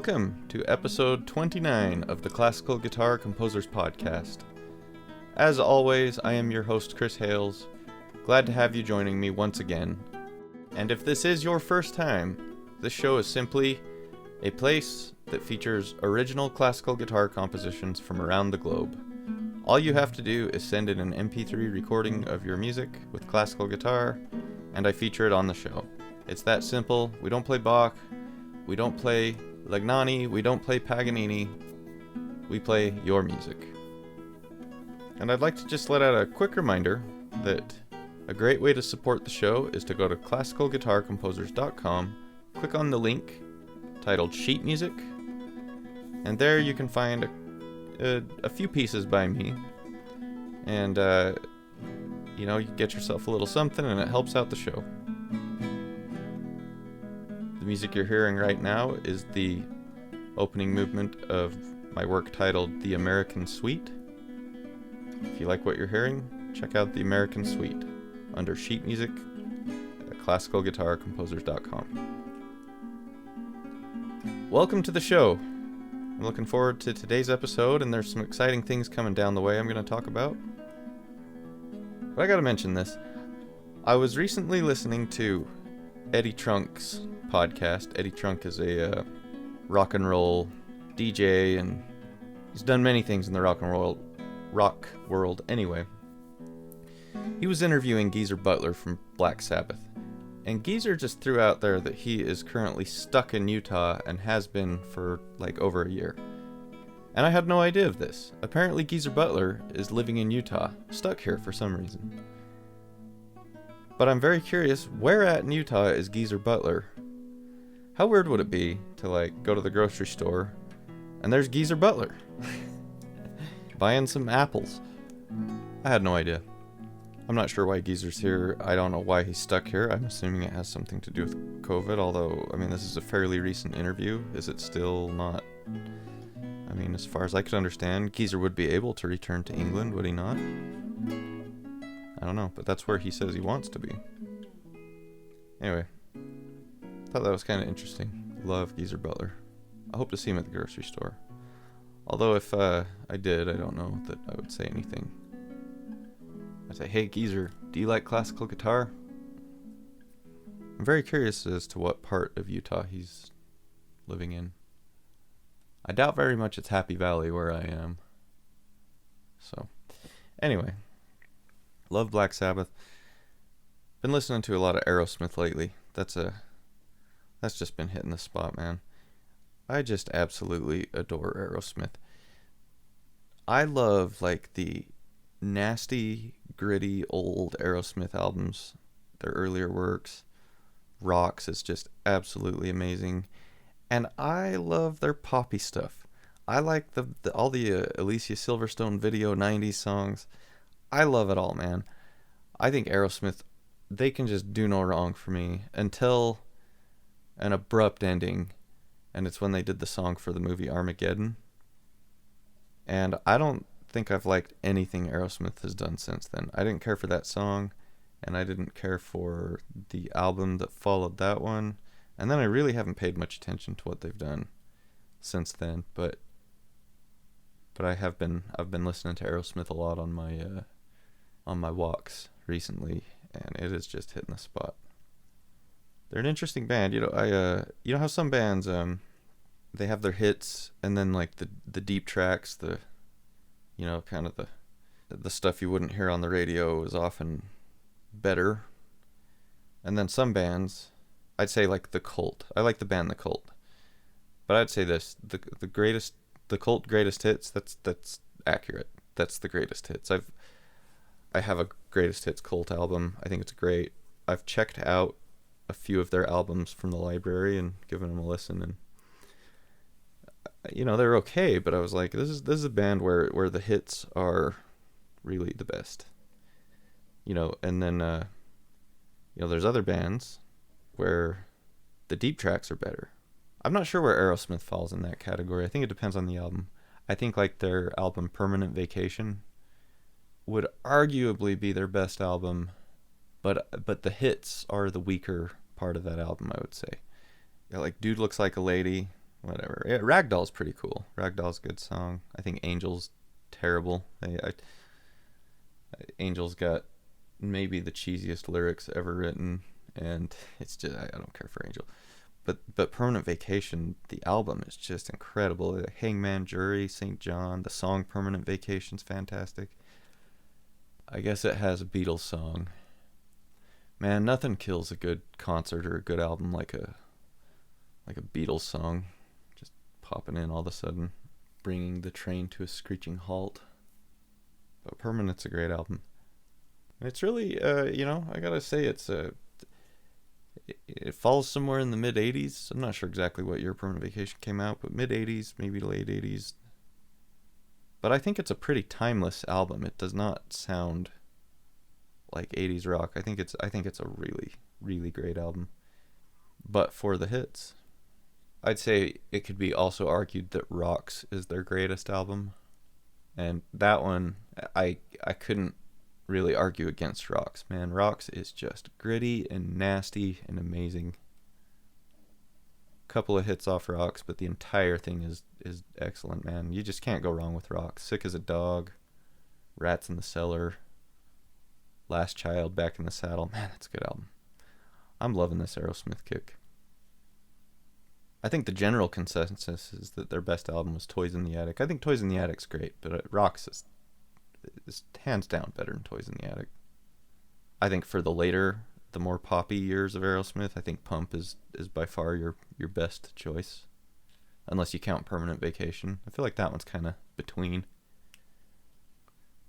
Welcome to episode 29 of the Classical Guitar Composers Podcast. As always, I am your host, Chris Hales. Glad to have you joining me once again. And if this is your first time, this show is simply a place that features original classical guitar compositions from around the globe. All you have to do is send in an MP3 recording of your music with classical guitar, and I feature it on the show. It's that simple. We don't play Bach, we don't play Legnani, we don't play Paganini, we play your music. And I'd like to just let out a quick reminder that a great way to support the show is to go to classicalguitarcomposers.com, click on the link titled Sheet Music, and there you can find a few pieces by me, and you get yourself a little something and it helps out the show. The music you're hearing right now is the opening movement of my work titled The American Suite. If you like what you're hearing, check out The American Suite under Sheet Music at classicalguitarcomposers.com. Welcome to the show. I'm looking forward to today's episode, and there's some exciting things coming down the way I'm going to talk about. But I gotta mention this. I was recently listening to Eddie Trunk's podcast. Eddie Trunk is a rock and roll DJ, and he's done many things in the rock world anyway. He was interviewing Geezer Butler from Black Sabbath, and Geezer just threw out there that he is currently stuck in Utah and has been for over a year. And I had no idea of this. Apparently Geezer Butler is living in Utah, stuck here for some reason. But I'm very curious, where at in Utah is Geezer Butler? How weird would it be to go to the grocery store and there's Geezer Butler buying some apples? I had no idea. I'm not sure why Geezer's here. I don't know why he's stuck here. I'm assuming it has something to do with COVID, although, this is a fairly recent interview. Is it still not? As far as I could understand, Geezer would be able to return to England, would he not? I don't know, but that's where he says he wants to be. Anyway, thought that was kind of interesting. Love Geezer Butler. I hope to see him at the grocery store. Although if I did, I don't know that I would say anything. I'd say, hey Geezer, do you like classical guitar? I'm very curious as to what part of Utah he's living in. I doubt very much it's Happy Valley where I am. So, anyway. Love Black Sabbath. Been listening to a lot of Aerosmith lately. That's just been hitting the spot, man. I just absolutely adore Aerosmith. I love the nasty, gritty, old Aerosmith albums. Their earlier works. Rocks is just absolutely amazing. And I love their poppy stuff. I like all the Alicia Silverstone video 90s songs. I love it all, man. I think Aerosmith, they can just do no wrong for me until an abrupt ending. And it's when they did the song for the movie Armageddon. And I don't think I've liked anything Aerosmith has done since then. I didn't care for that song, and I didn't care for the album that followed that one. And then I really haven't paid much attention to what they've done since then. But I've been listening to Aerosmith a lot on my walks recently, and it is just hitting the spot. They're an interesting band. You know how some bands they have their hits, and then the deep tracks, the stuff you wouldn't hear on the radio is often better. And then some bands, I'd say the Cult. I like the band The Cult. But I'd say this, the Cult greatest hits, that's accurate. That's the greatest hits. I have a greatest hits Cult album. I think it's great. I've checked out a few of their albums from the library and given them a listen, and they're okay, but I was like, this is a band where the hits are really the best. And then there's other bands where the deep tracks are better. I'm not sure where Aerosmith falls in that category. I think it depends on the album. I think their album Permanent Vacation would arguably be their best album, but the hits are the weaker part of that album, I would say. Dude Looks Like a Lady, whatever. Yeah, Ragdoll's pretty cool. Ragdoll's a good song. I think Angel's terrible. Angel's got maybe the cheesiest lyrics ever written, and it's just I don't care for Angel. But Permanent Vacation, the album is just incredible. Hangman Jury, St. John, the song Permanent Vacation's fantastic. I guess it has a Beatles song. Man, nothing kills a good concert or a good album like a Beatles song. Just popping in all of a sudden, bringing the train to a screeching halt. But Permanent's a great album. It's really, I gotta say, it falls somewhere in the mid 80s. I'm not sure exactly what year Permanent Vacation came out, but mid 80s, maybe late 80s. But I think it's a pretty timeless album. It does not sound like 80s rock. I think it's a really, really great album. But for the hits, I'd say it could be also argued that Rocks is their greatest album. And that one, I couldn't really argue against Rocks, man. Rocks is just gritty and nasty and amazing. Couple of hits off Rocks, but the entire thing is excellent, man. You just can't go wrong with Rocks. Sick as a Dog, Rats in the Cellar, Last Child, Back in the Saddle. Man, that's a good album. I'm loving this Aerosmith kick. I think the general consensus is that their best album was Toys in the Attic. I think Toys in the Attic's great, but Rocks is hands down better than Toys in the Attic. I think for the more poppy years of Aerosmith, I think Pump is by far your best choice. Unless you count Permanent Vacation. I feel like that one's kind of between.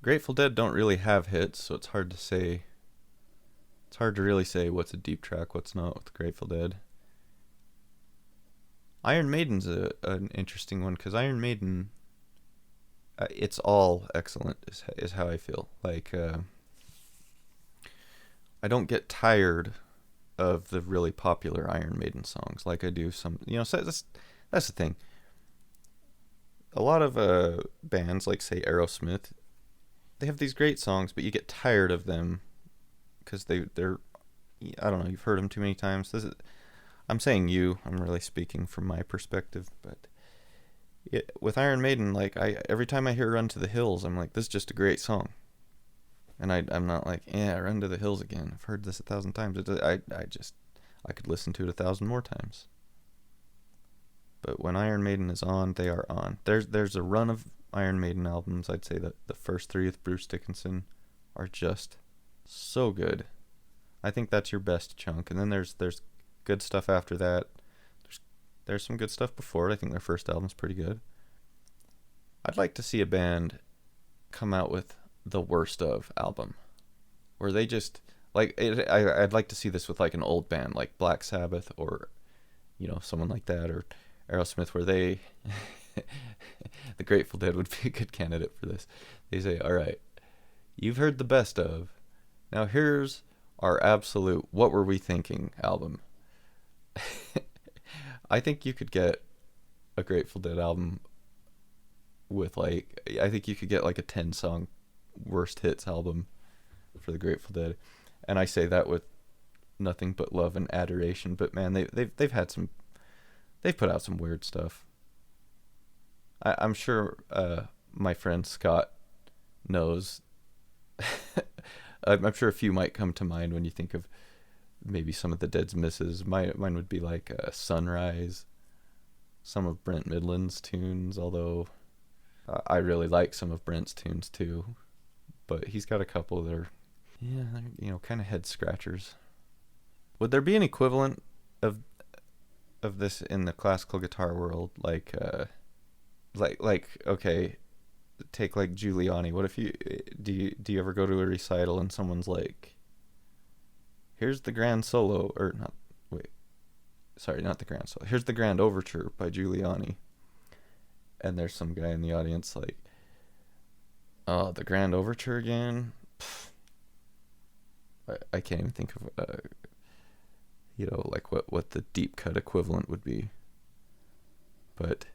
Grateful Dead don't really have hits, so it's hard to say. It's hard to really say what's a deep track, what's not with Grateful Dead. Iron Maiden's an interesting one, because Iron Maiden, it's all excellent, is how I feel. Like, I don't get tired of the really popular Iron Maiden songs like I do some, so that's the thing. A lot of bands, like, say, Aerosmith, they have these great songs, but you get tired of them because they're, I don't know, you've heard them too many times. I'm saying I'm really speaking from my perspective, but with Iron Maiden, like, every time I hear Run to the Hills, I'm like, this is just a great song. And I'm not like, Run to the Hills again. I've heard this 1,000 times. I could listen to it 1,000 more times. But when Iron Maiden is on, they are on. There's a run of Iron Maiden albums. I'd say that the first 3 with Bruce Dickinson are just so good. I think that's your best chunk. And then there's good stuff after that. There's some good stuff before it. I think their first album's pretty good. I'd like to see a band come out with the worst of album, where they just like it. I'd like to see this with like an old band like Black Sabbath or someone like that, or Aerosmith, where they the Grateful Dead would be a good candidate for this. They say, all right, you've heard the best of, now here's our absolute what were we thinking album. I think you could get a Grateful Dead album with I think you could get like a 10-song worst hits album for the Grateful Dead, and I say that with nothing but love and adoration. But man, they've put out some weird stuff. I'm sure my friend Scott knows. I'm sure a few might come to mind when you think of maybe some of the Dead's misses. Mine would be like Sunrise, some of Brent Midland's tunes, although I really like some of Brent's tunes too. But he's got a couple that are, kind of head scratchers. Would there be an equivalent of this in the classical guitar world? Like okay, take like Giuliani. What if do you ever go to a recital and someone's like, here's the grand solo, or not, not the grand solo. Here's the grand overture by Giuliani. And there's some guy in the audience like, oh, the grand overture again? I can't even think of, like what the deep cut equivalent would be. But,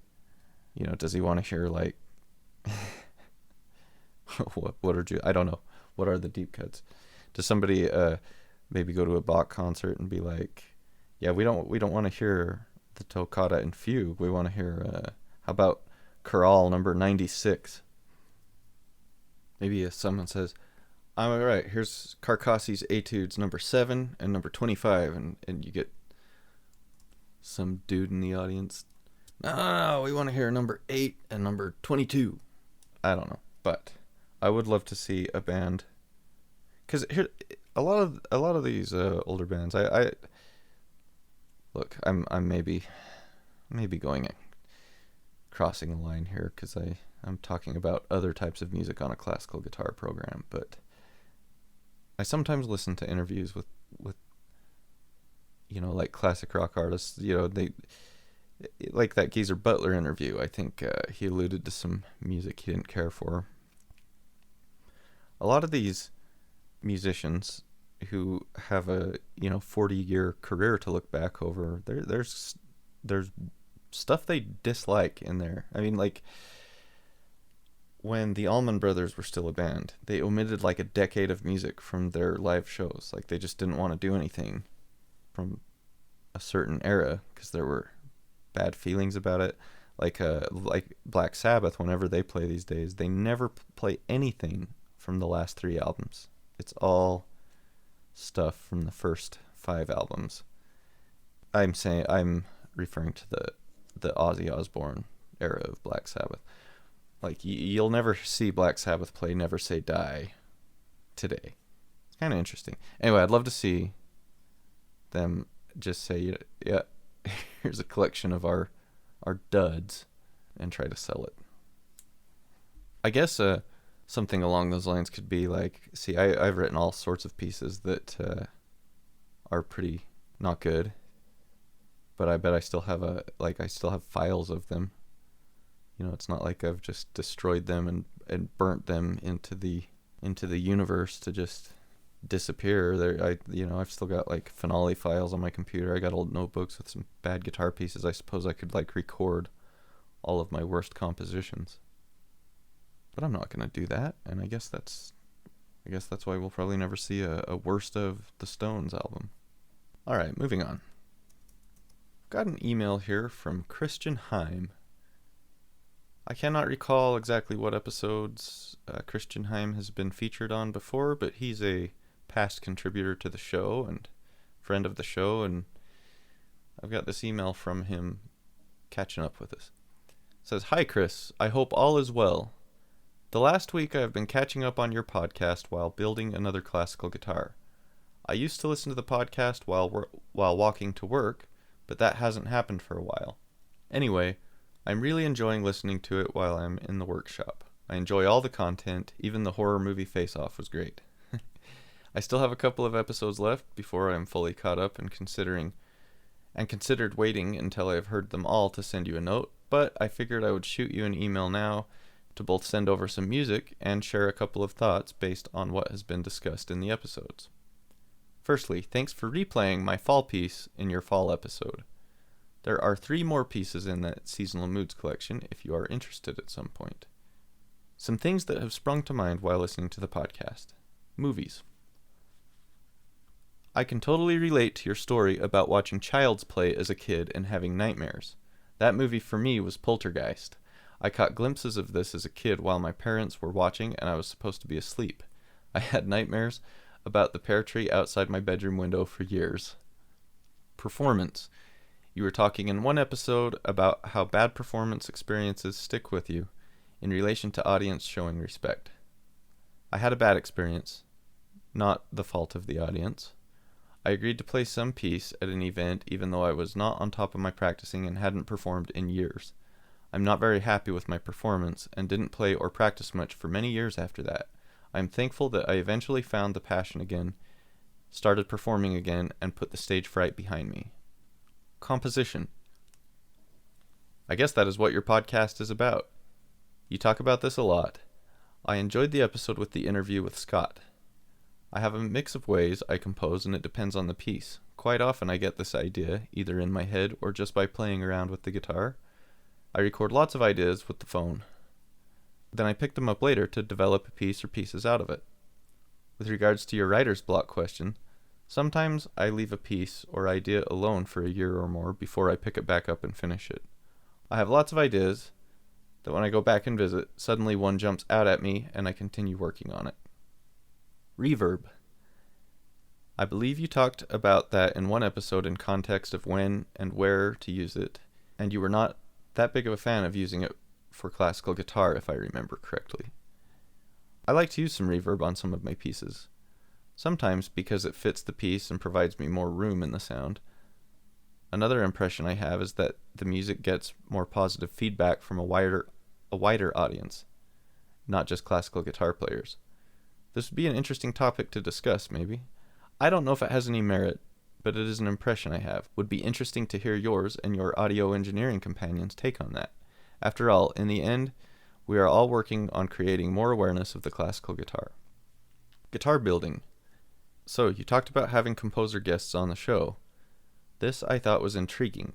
does he want to hear like, I don't know. What are the deep cuts? Does somebody maybe go to a Bach concert and be like, yeah, we don't want to hear the Toccata and Fugue. We want to hear, how about Chorale number 96? Maybe if someone says, I'm all right, here's Carcassi's Etudes number 7 and number 25, and you get some dude in the audience. No, we want to hear number 8 and number 22. I don't know, but I would love to see a band, because here a lot of these older bands. I look, I'm maybe going crossing a line here, because I'm talking about other types of music on a classical guitar program, but I sometimes listen to interviews with like classic rock artists. They like that Geezer Butler interview. I think he alluded to some music he didn't care for. A lot of these musicians who have a 40-year career to look back over, there's stuff they dislike in there. I mean, like when the Allman Brothers were still a band, they omitted like a decade of music from their live shows. Like they just didn't want to do anything from a certain era because there were bad feelings about it. Like Black Sabbath, whenever they play these days, they never play anything from the last 3 albums. It's all stuff from the first 5 albums. I'm referring to the Ozzy Osbourne era of Black Sabbath. Like you'll never see Black Sabbath play Never Say Die today. It's kind of interesting. Anyway, I'd love to see them just say, yeah, here's a collection of our duds, and try to sell it. I guess something along those lines could be like, see, I've written all sorts of pieces that are pretty not good, but I bet I still have I still have files of them. It's not like I've just destroyed them and burnt them into the universe to just disappear. I've still got like Finale files on my computer. I got old notebooks with some bad guitar pieces. I suppose I could like record all of my worst compositions, but I'm not gonna do that. And I guess that's why we'll probably never see a worst of the Stones album. All right, moving on. Got an email here from Christian Heim. I cannot recall exactly what episodes Christian Heim has been featured on before, but he's a past contributor to the show and friend of the show, and I've got this email from him catching up with us. It says, "Hi Chris, I hope all is well. The last week I have been catching up on your podcast while building another classical guitar. I used to listen to the podcast while walking to work, but that hasn't happened for a while. Anyway, I'm really enjoying listening to it while I'm in the workshop. I enjoy all the content, even the horror movie Face Off was great. I still have a couple of episodes left before I'm fully caught up and considered waiting until I've heard them all to send you a note, but I figured I would shoot you an email now to both send over some music and share a couple of thoughts based on what has been discussed in the episodes. Firstly, thanks for replaying my fall piece in your fall episode. There are 3 more pieces in that Seasonal Moods collection if you are interested at some point. Some things that have sprung to mind while listening to the podcast. Movies. I can totally relate to your story about watching Child's Play as a kid and having nightmares. That movie for me was Poltergeist. I caught glimpses of this as a kid while my parents were watching and I was supposed to be asleep. I had nightmares about the pear tree outside my bedroom window for years. Performance. You were talking in one episode about how bad performance experiences stick with you in relation to audience showing respect. I had a bad experience, not the fault of the audience. I agreed to play some piece at an event even though I was not on top of my practicing and hadn't performed in years. I'm not very happy with my performance and didn't play or practice much for many years after that. I'm thankful that I eventually found the passion again, started performing again, and put the stage fright behind me. Composition. I guess that is what your podcast is about. You talk about this a lot. I enjoyed the episode with the interview with Scott. I have a mix of ways I compose and it depends on the piece. Quite often I get this idea, either in my head or just by playing around with the guitar. I record lots of ideas with the phone. Then I pick them up later to develop a piece or pieces out of it. With regards to your writer's block question, Sometimes I leave a piece or idea alone for a year or more before I pick it back up and finish it. I have lots of ideas that when I go back and visit, suddenly one jumps out at me and I continue working on it. Reverb. I believe you talked about that in one episode in context of when and where to use it, and you were not that big of a fan of using it for classical guitar, if I remember correctly. I like to use some reverb on some of my pieces, sometimes because it fits the piece and provides me more room in the sound. Another impression I have is that the music gets more positive feedback from a wider audience, not just classical guitar players. This would be an interesting topic to discuss, maybe. I don't know if it has any merit, but it is an impression I have. Would be interesting to hear yours and your audio engineering companions' take on that. After all, in the end, we are all working on creating more awareness of the classical guitar. Guitar building. So, you talked about having composer guests on the show. This I thought was intriguing,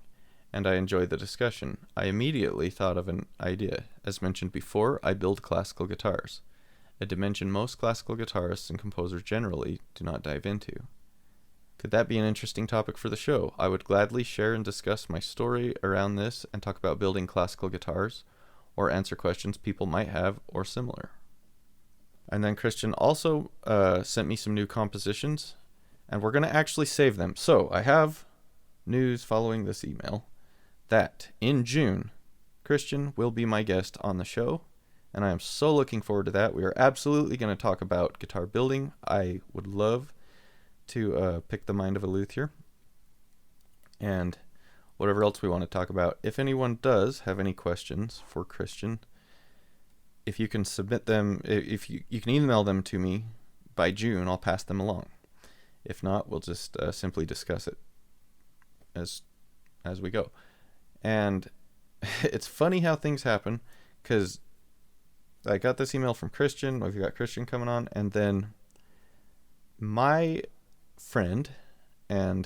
and I enjoyed the discussion. I immediately thought of an idea. As mentioned before, I build classical guitars, a dimension most classical guitarists and composers generally do not dive into. Could that be an interesting topic for the show? I would gladly share and discuss my story around this and talk about building classical guitars, or answer questions people might have, or similar. And then Christian also sent me some new compositions, and we're going to actually save them. So I have news following this email that in June, Christian will be my guest on the show, and I am so looking forward to that. We are absolutely going to talk about guitar building. I would love to pick the mind of a luthier, and whatever else we want to talk about. If anyone does have any questions for Christian, if you can submit them, if you can email them to me by June, I'll pass them along. If not, we'll just simply discuss it as we go. And it's funny how things happen, because I got this email from Christian. We've got Christian coming on, and then my friend, my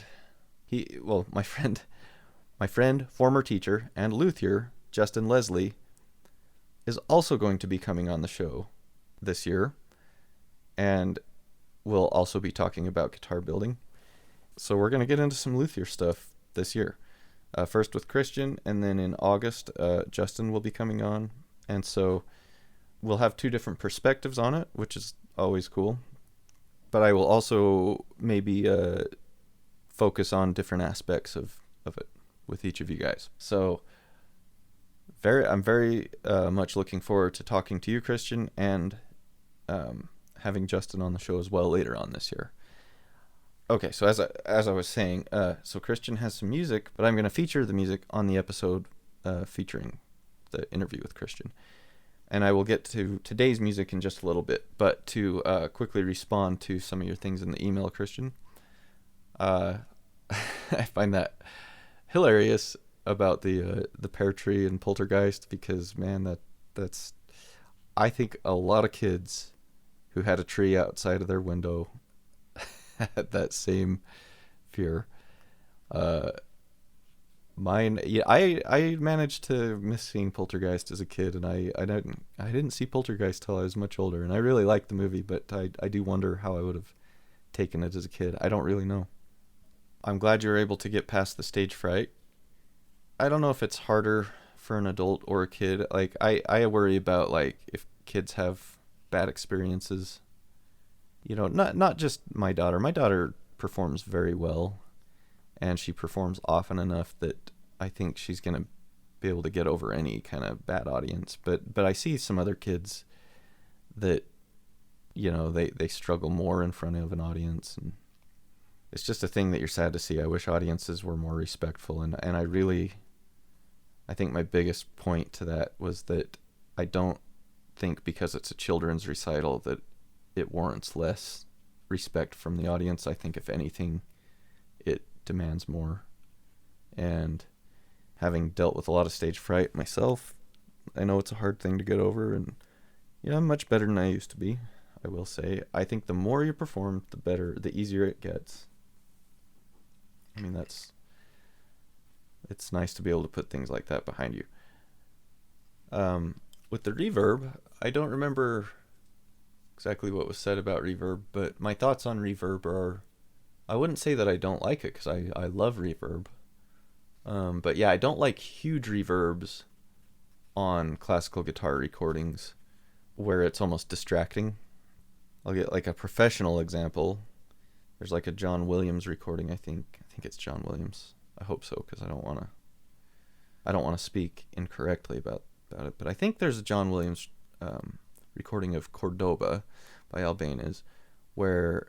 friend, former teacher and luthier, Justin Leslie, is also going to be coming on the show this year, and we'll also be talking about guitar building. So we're going to get into some luthier stuff this year. First with Christian, and then in August, Justin will be coming on, and so we'll have two different perspectives on it, which is always cool. But I will also maybe focus on different aspects of it with each of you guys. So I'm very much looking forward to talking to you, Christian, and having Justin on the show as well later on this year. Okay, so as I was saying, so Christian has some music, but I'm going to feature the music on the episode featuring the interview with Christian. And I will get to today's music in just a little bit, but to quickly respond to some of your things in the email, Christian, I find that hilarious about the pear tree and poltergeist, because man, that's I think a lot of kids who had a tree outside of their window had that same fear. Mine, yeah, I managed to miss seeing Poltergeist as a kid, and I didn't see Poltergeist till I was much older, and I really liked the movie, but I do wonder how I would have taken it as a kid. I don't really know. I'm glad you were able to get past the stage fright. I don't know if it's harder for an adult or a kid. Like I worry about like if kids have bad experiences. You know, not just my daughter. My daughter performs very well, and she performs often enough that I think she's going to be able to get over any kind of bad audience. But I see some other kids that, you know, they struggle more in front of an audience, and it's just a thing that you're sad to see. I wish audiences were more respectful, and I think my biggest point to that was that I don't think because it's a children's recital that it warrants less respect from the audience. I think if anything, it demands more. And having dealt with a lot of stage fright myself, I know it's a hard thing to get over, and you know, I'm much better than I used to be, I will say. I think the more you perform, the better, the easier it gets. I mean, it's nice to be able to put things like that behind you. With the reverb, I don't remember exactly what was said about reverb, but my thoughts on reverb are I wouldn't say that I don't like it, because I love reverb. But yeah, I don't like huge reverbs on classical guitar recordings where it's almost distracting. I'll get like a professional example. There's like a John Williams recording, I think it's John Williams. I hope so, because I don't want to speak incorrectly about it. But I think there's a John Williams recording of Cordoba by Albéniz, where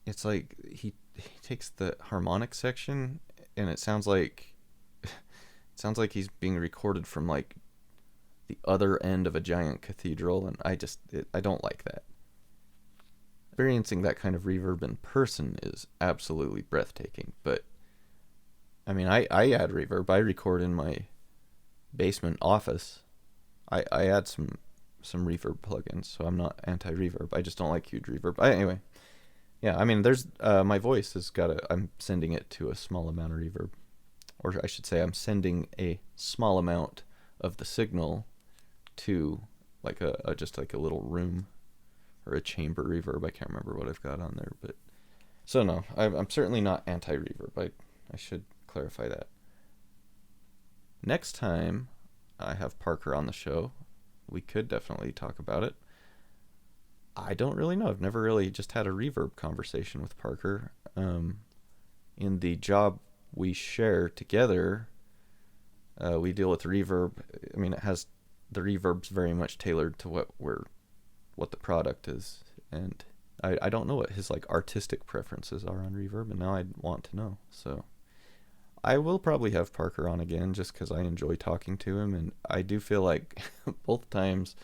it's like he takes the harmonic section, and it sounds like he's being recorded from like the other end of a giant cathedral, and I don't like that. Experiencing that kind of reverb in person is absolutely breathtaking. But I mean, I add reverb. I record in my basement office. I add some reverb plugins, so I'm not anti-reverb. I just don't like huge reverb. Anyway, yeah, I mean, there's my voice has I'm sending it to a small amount of reverb, or I should say, I'm sending a small amount of the signal to like just like a little room or a chamber reverb. I can't remember what I've got on there, but so no, I'm certainly not anti-reverb. I should clarify that. Next time I have Parker on the show, we could definitely talk about it. I don't really know. I've never really just had a reverb conversation with Parker. In the job we share together, we deal with reverb. I mean, the reverb's very much tailored to what the product is, and I don't know what his like artistic preferences are on reverb, and now I want to know. So I will probably have Parker on again, just because I enjoy talking to him, and I do feel like both times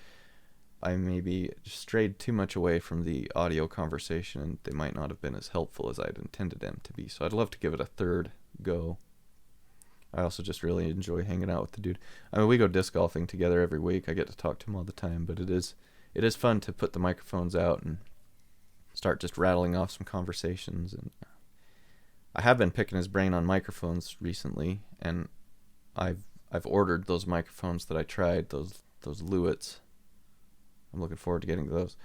I maybe strayed too much away from the audio conversation, and they might not have been as helpful as I'd intended them to be. So I'd love to give it a third go. I also just really enjoy hanging out with the dude. I mean, we go disc golfing together every week. I get to talk to him all the time, but it is fun to put the microphones out and start just rattling off some conversations. And I have been picking his brain on microphones recently, and I've ordered those microphones that I tried, those Lewitts. I'm looking forward to getting those.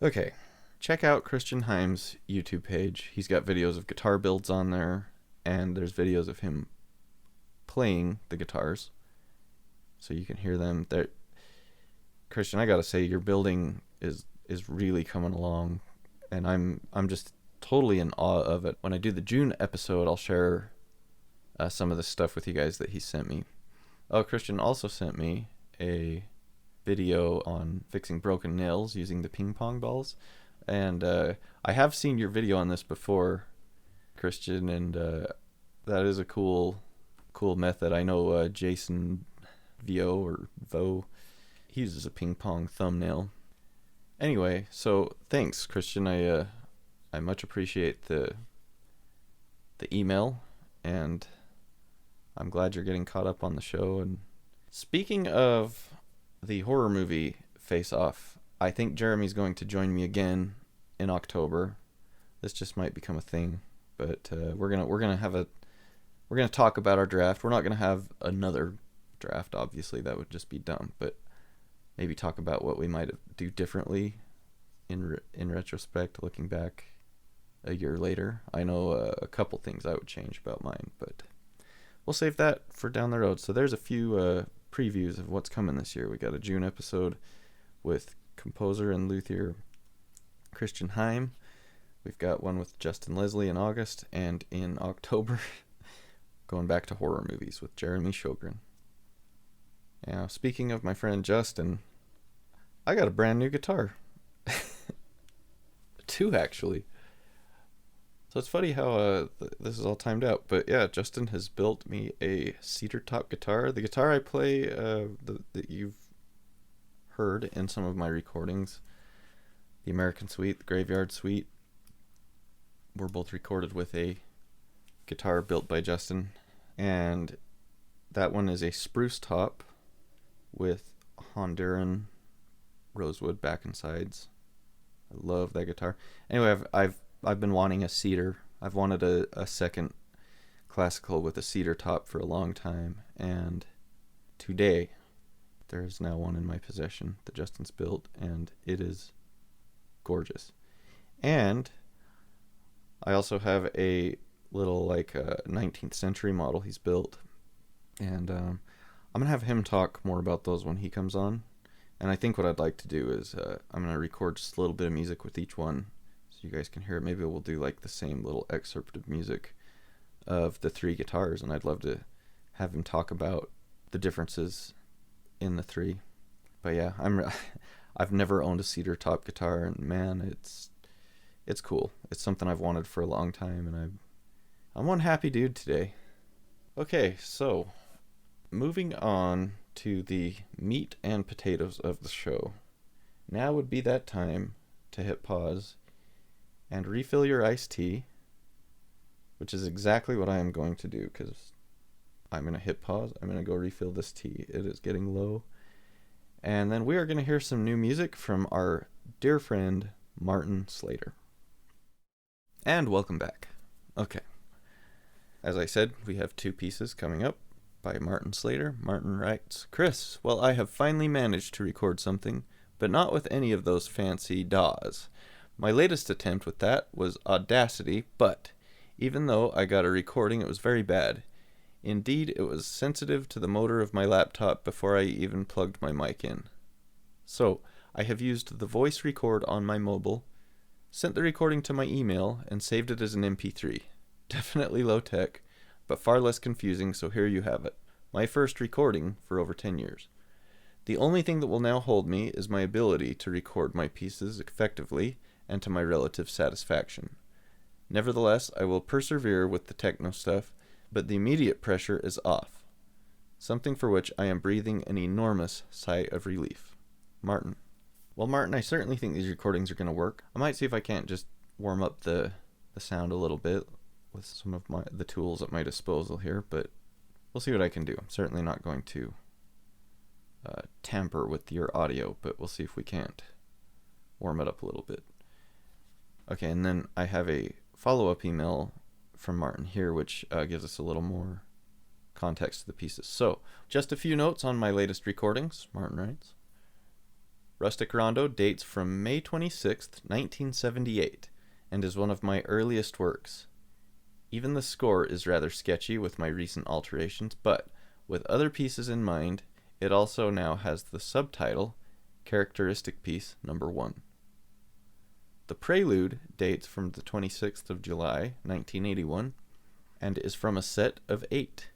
Okay, check out Christian Heim's YouTube page. He's got videos of guitar builds on there, and there's videos of him playing the guitars, so you can hear them. Christian, I gotta say, your building is really coming along, and I'm just totally in awe of it. When I do the June episode, I'll share some of the stuff with you guys that he sent me. Oh, Christian also sent me a video on fixing broken nails using the ping pong balls, and I have seen your video on this before, Christian, and that is a cool method. I know Jason Vo, he uses a ping pong thumbnail. Anyway, so thanks, Christian. I much appreciate the email, and I'm glad you're getting caught up on the show. And speaking of the horror movie Face Off, I think Jeremy's going to join me again in October. This just might become a thing, but we're gonna talk about our draft. We're not gonna have another draft, obviously. That would just be dumb. But maybe talk about what we might do differently in retrospect, looking back a year later. I know a couple things I would change about mine, but we'll save that for down the road. So there's a few previews of what's coming this year. We got a June episode with composer and luthier Christian Heim. We've got one with Justin Leslie in August, and in October, going back to horror movies with Jeremy Shogren. Now, speaking of my friend Justin, I got a brand new guitar. 2, actually. So it's funny how this is all timed out. But yeah, Justin has built me a cedar top guitar. The guitar I play, that you've heard in some of my recordings, the American Suite, the Graveyard Suite, were both recorded with a guitar built by Justin. And that one is a spruce top with Honduran rosewood back and sides. I love that guitar. Anyway, I've been wanting a cedar. I've wanted a second classical with a cedar top for a long time, and today there's now one in my possession that Justin's built, and it is gorgeous. And I also have a little 19th century model he's built, and I'm gonna have him talk more about those when he comes on. And I think what I'd like to do is I'm gonna record just a little bit of music with each one, so you guys can hear it. Maybe we'll do like the same little excerpt of music of the three guitars, and I'd love to have him talk about the differences in the three. But yeah, I've never owned a cedar top guitar, and man, it's cool. It's something I've wanted for a long time, and I'm one happy dude today. Okay, so moving on to the meat and potatoes of the show. Now would be that time to hit pause and refill your iced tea, which is exactly what I am going to do, because I'm going to hit pause. I'm going to go refill this tea. It is getting low. And then we are going to hear some new music from our dear friend, Martin Slater. And welcome back. Okay. As I said, we have two pieces coming up by Martin Slater. Martin writes, Chris, well, I have finally managed to record something, but not with any of those fancy DAWs. My latest attempt with that was Audacity, but even though I got a recording, it was very bad. Indeed, it was sensitive to the motor of my laptop before I even plugged my mic in. So, I have used the voice record on my mobile, sent the recording to my email, and saved it as an MP3. Definitely low tech, but far less confusing, so here you have it. My first recording for over 10 years. The only thing that will now hold me is my ability to record my pieces effectively and to my relative satisfaction. Nevertheless, I will persevere with the techno stuff, but the immediate pressure is off. Something for which I am breathing an enormous sigh of relief. Martin. Well, Martin, I certainly think these recordings are going to work. I might see if I can't just warm up the sound a little bit with some of the tools at my disposal here, but we'll see what I can do. I'm certainly not going to tamper with your audio, but we'll see if we can't warm it up a little bit. Okay, and then I have a follow-up email from Martin here, which gives us a little more context to the pieces. So, just a few notes on my latest recordings, Martin writes. Rustic Rondo dates from May 26th, 1978, and is one of my earliest works. Even the score is rather sketchy with my recent alterations, but with other pieces in mind, it also now has the subtitle, Characteristic Piece Number 1. The Prelude dates from the 26th of July, 1981, and is from a set of 8.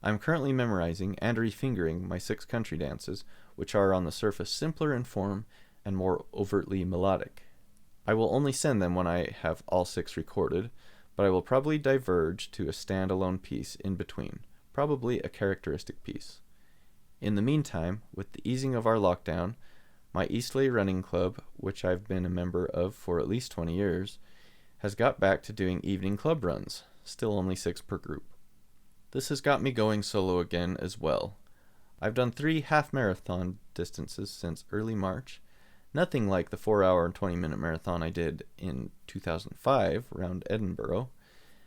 I'm currently memorizing and refingering my 6 country dances, which are on the surface simpler in form and more overtly melodic. I will only send them when I have all 6 recorded, but I will probably diverge to a standalone piece in between, probably a characteristic piece. In the meantime, with the easing of our lockdown, my Eastleigh Running Club, which I've been a member of for at least 20 years, has got back to doing evening club runs, still only 6 per group. This has got me going solo again as well. I've done 3 half-marathon distances since early March, nothing like the 4-hour and 20-minute marathon I did in 2005 around Edinburgh,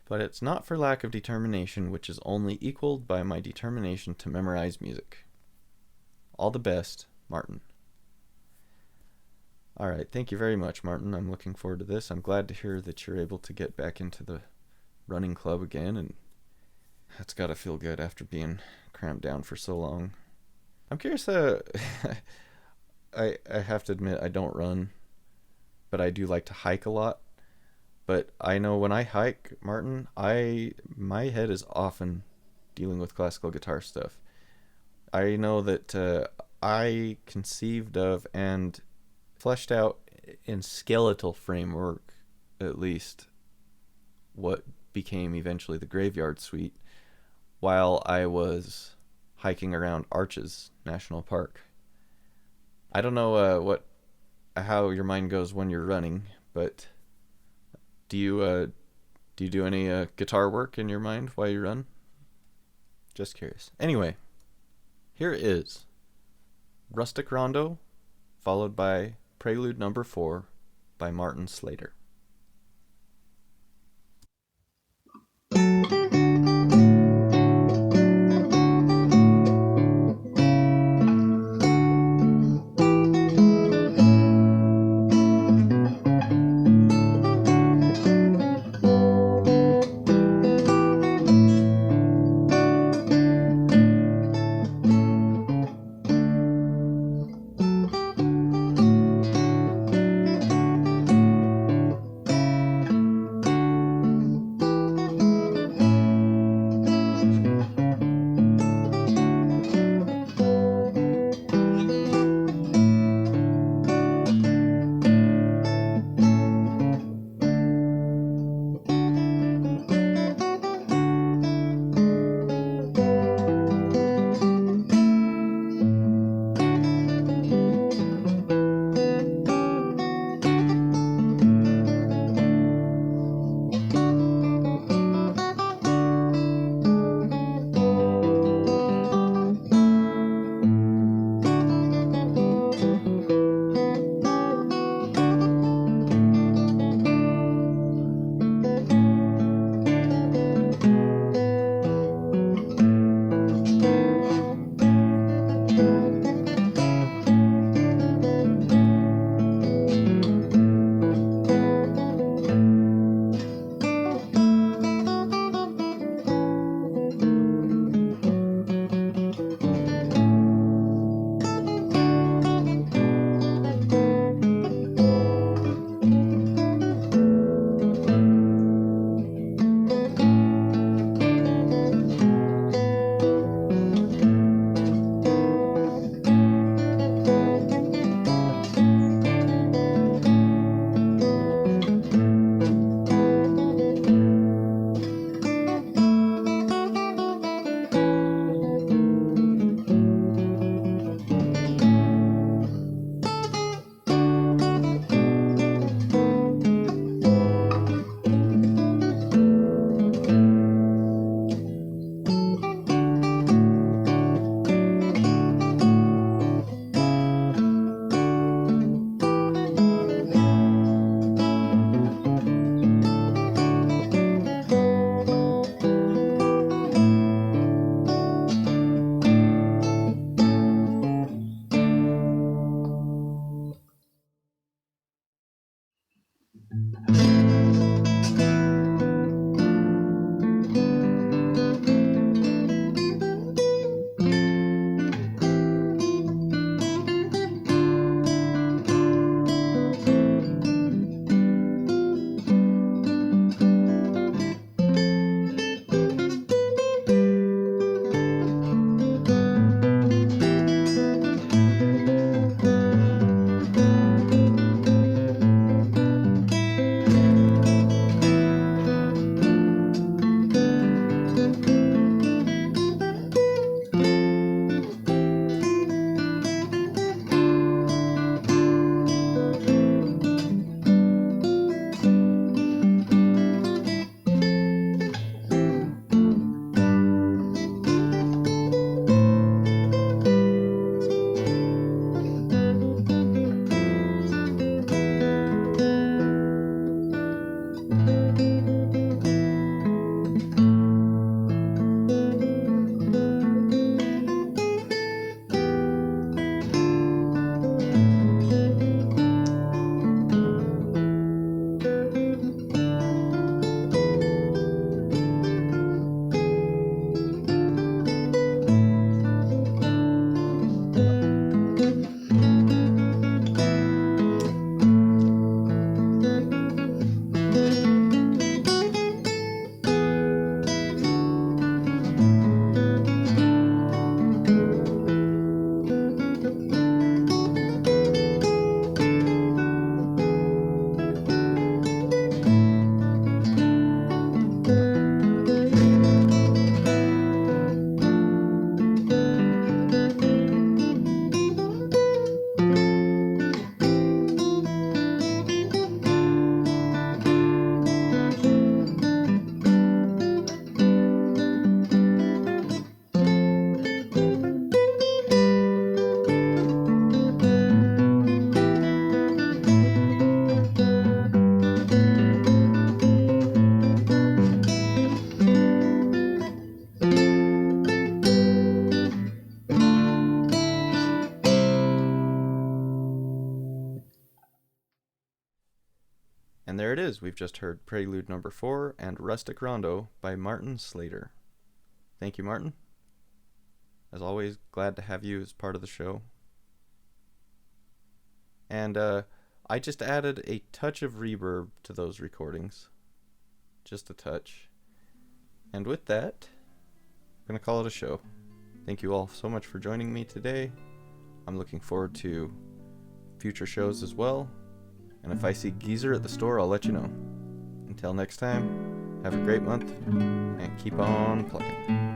but it's not for lack of determination, which is only equaled by my determination to memorize music. All the best, Martin. Alright, thank you very much, Martin. I'm looking forward to this. I'm glad to hear that you're able to get back into the running club again, and that's gotta feel good after being cramped down for so long. I'm curious, I have to admit I don't run, but I do like to hike a lot. But I know when I hike, Martin, my head is often dealing with classical guitar stuff. I know that I conceived of and fleshed out in skeletal framework, at least, what became eventually the Graveyard Suite, while I was hiking around Arches National Park. I don't know how your mind goes when you're running, but do you do any guitar work in your mind while you run? Just curious. Anyway, here is Rustic Rondo, followed by Prelude Number 4 by Martin Slater. And there it is. We've just heard Prelude number 4 and Rustic Rondo by Martin Slater. Thank you, Martin. As always, glad to have you as part of the show. And I just added a touch of reverb to those recordings. Just a touch. And with that, I'm going to call it a show. Thank you all so much for joining me today. I'm looking forward to future shows as well. And if I see Geezer at the store, I'll let you know. Until next time, have a great month, and keep on plucking.